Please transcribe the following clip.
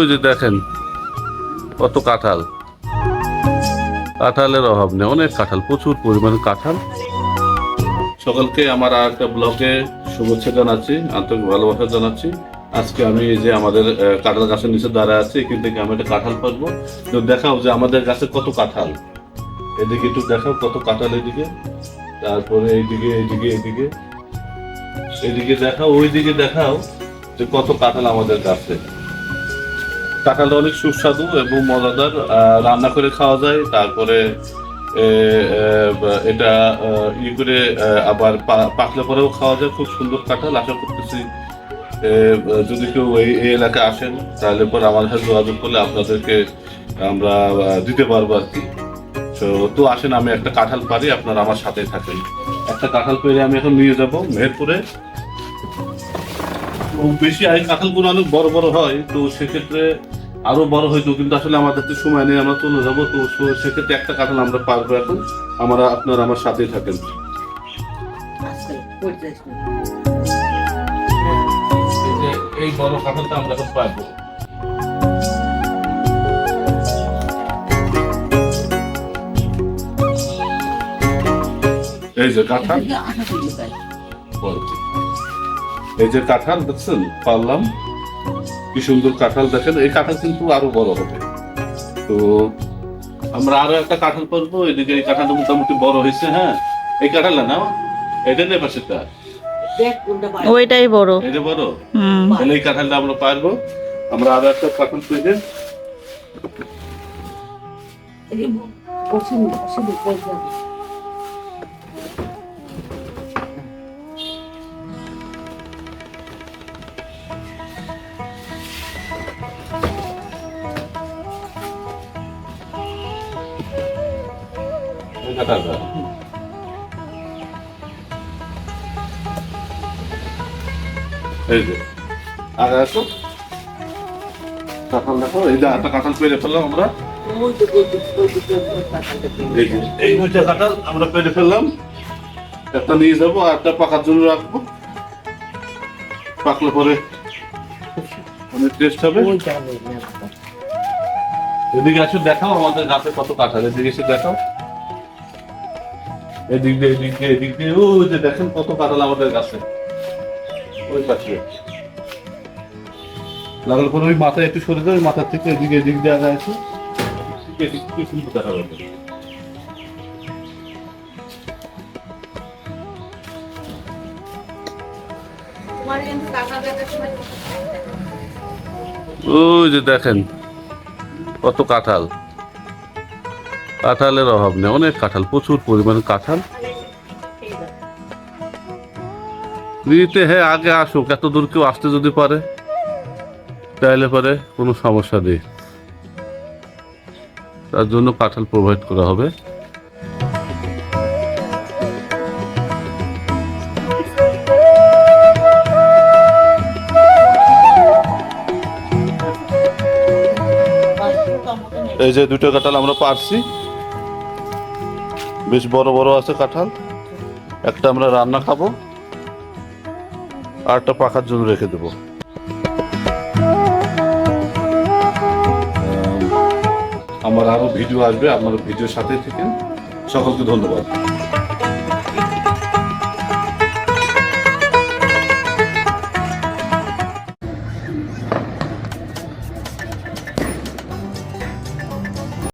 ওই যে দেখেন কত কাঁঠাল, কাঁঠালের অভাব নেই, অনেক কাঁঠাল, প্রচুর পরিমাণে কাঁঠাল। সকলকে আমার আর একটা ব্লগে শুভেচ্ছা জানাচ্ছি, আন্তরিক ভালোবাসা জানাচ্ছি। আজকে আমি এই যে আমাদের কাঁঠাল গাছের নিচে দাঁড়ায় আছি, এখান থেকে আমি একটা কাঁঠাল পারবো। তো দেখাও যে আমাদের গাছে কত কাঁঠাল, এদিকে একটু দেখাও কত কাঁঠাল, এদিকে, তারপরে এইদিকে এইদিকে এইদিকে এইদিকে দেখাও, ওইদিকে দেখাও যে কত কাঁঠাল আমাদের গাছে। কাঁঠালটা অনেক সুস্বাদু এবং মজাদার, রান্না করে খাওয়া যায়। তারপরে এটা ই করে আবার পাকলে পরেও খাওয়া যায়। খুব সুন্দর কাঁঠাল। আশা করতেছি যদি কেউ এই এলাকায় আসেন তাহলে পরে আমার সাথে যোগাযোগ করলে আপনাদেরকে আমরা দিতে পারবো আর কি। তো আসেন, আমি একটা কাঁঠাল পারি, আপনারা আমার সাথে থাকেন। একটা কাঁঠাল পেরে আমি এখন নিয়ে যাব মেহেরপুরে। বেশি এই কাঁঠালগুলো অনেক বড় বড় হয়, তো সেক্ষেত্রে আরো বড় হইতো, কিন্তু আসলে আমাদের তো সময় নেই, আমরা চলে যাবো। তো সেক্ষেত্রে একটা কাঁঠাল আমরা পারবো এখন। আপনারা আমার সাথেই থাকেন। এই বড় কাঁঠালটা আমরা এখন পারবো। এই যে কাঁঠাল, এই যে কাঁঠাল দেখছেন পারলাম, কি সুন্দর কাঁঠাল দেখেন। এই কাঁঠাল কিন্তু আরো বড় হবে। তো আমরা আরো একটা কাঁঠাল পারবো। এদিকে এই কাঁঠালটা মোটামুটি বড় হয়েছে। হ্যাঁ, এই কাঁঠালটা না, এটা নেই পাশেটা, ওইটাই বড়, এটা বড়। তাহলে এই কাঁঠালটা আমরা পারবো। আমরা আরো একটা কাঁঠাল পেয়ে কাঁঠালটা। এই যে আর আসো কাঁঠাল দেখো, এই যে একটা কাঁঠাল পেরে ফেললাম আমরা। এই দুইটা কাঁঠাল আমরা পেরে ফেললাম। একটা নিয়ে যাবো আর একটা পাকার জন্য রাখবো। পাকলে পরে অনেক টেস্ট হবে। এদিকে আসো, দেখাও আমাদের গাছে কত কাঁঠাল। এদিকে এসে দেখাও, এদিক দিয়ে এদিক দিয়ে এদিক দিয়ে, ওই যে দেখেন কত কাঁঠাল আমাদের গাছে। ওই পাশে লাগাল করে ওই মাথায় একটু সরে যায়, মাথার থেকে এদিকে এদিক দিয়ে আগে আছে, কি সুন্দর দেখা যাবে। ওই যে দেখেন কত কাঁঠাল, কাঁঠালের অভাব নেই, অনেক কাঁঠাল, প্রচুর পরিমাণে কাঁঠাল। দিতে হ্যাঁ, আগে আসুক, এত দূর কেউ আসতে যদি পারে তাহলে পরে কোনো সমস্যা নেই, তার জন্য কাঁঠাল প্রোভাইড করা হবে। এই যে দুটো কাঁঠাল আমরা পারছি, বেশ বড় বড় আছে কাঁঠাল। একটা আমরা রান্না খাবো আর একটা পাকার জন্য রেখে দেবো। আমার আরো ভিডিও আসবে, আপনারা ভিডিওর সাথে থাকেন। সকলকে ধন্যবাদ।